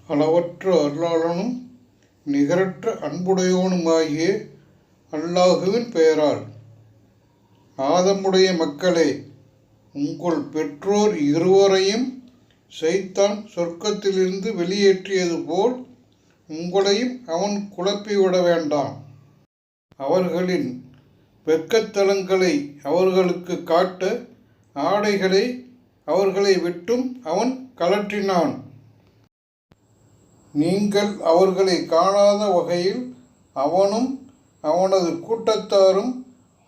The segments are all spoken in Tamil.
அளவற்ற அருளாளனும் நிகரற்ற அன்புடையோனுமாகிய அல்லாஹுவின் பெயரால். ஆதமுடைய மக்களே, உங்கள் பெற்றோர் இருவரையும் சைத்தான் சொர்க்கத்திலிருந்து வெளியேற்றியது போல் உங்களையும் அவன் குழப்பிவிட வேண்டாம். அவர்களின் வெட்கத்தலங்களை அவர்களுக்கு காட்ட ஆடைகளை அவர்களை விட்டும் அவன் கழற்றினான். நீங்கள் அவர்களை காணாத வகையில் அவனும் அவனது கூட்டத்தாரும்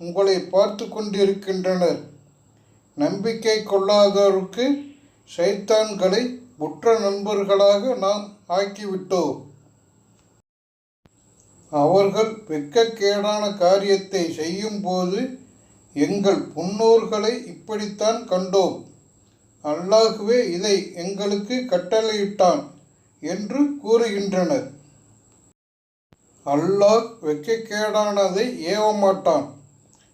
உங்களை பார்த்து கொண்டிருக்கின்றனர். நம்பிக்கை கொள்ளாதோருக்கு சைத்தான்களை உற்ற நண்பர்களாக நாம் ஆக்கிவிட்டோம். அவர்கள் வெட்கக்கேடான காரியத்தை செய்யும்போது எங்கள் முன்னோர்களை இப்படித்தான் கண்டோம், அல்லாஹுவே இதை எங்களுக்கு கட்டளையிட்டான் என்று கூறுகின்றனர். அல்லாஹ் வெட்கக்கேடானதை ஏவமாட்டான்.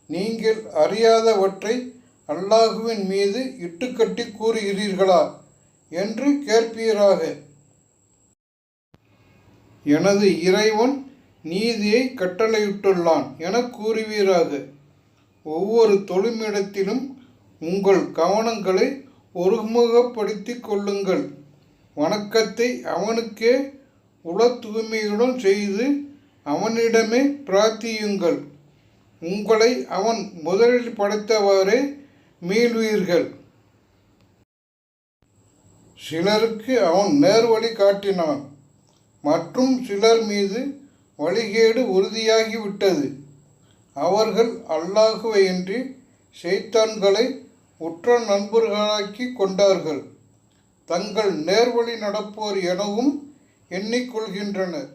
நீங்கள் அறியாதவற்றை அல்லாஹுவின் மீது இட்டுக்கட்டி கூறுகிறீர்களா என்று கேட்பீராக. எனது இறைவன் நீதியை கட்டளையிட்டுள்ளான் என கூறுவீராக. ஒவ்வொரு தொழுமிடத்திலும் உங்கள் கவனங்களை ஒருமுகப்படுத்திக் கொள்ளுங்கள். வணக்கத்தை அவனுக்கே உள தூய்மையுடன் செய்து அவனிடமே பிரார்த்தியுங்கள். உங்களை அவன் முதலில் படைத்தவாறே மீள்வீர்கள். சிலருக்கு அவன் நேர்வழி காட்டினான், மற்றும் சிலர் மீது வழிகேடு உறுதியாகிவிட்டது. அவர்கள் அல்லாஹுவையின்றி ஷைத்தான்களை உற்ற நண்பர்களாக்கி கொண்டார்கள். தங்கள் நேர்வழி நடப்போர் எனவும் எண்ணிக்கொள்கின்றனர்.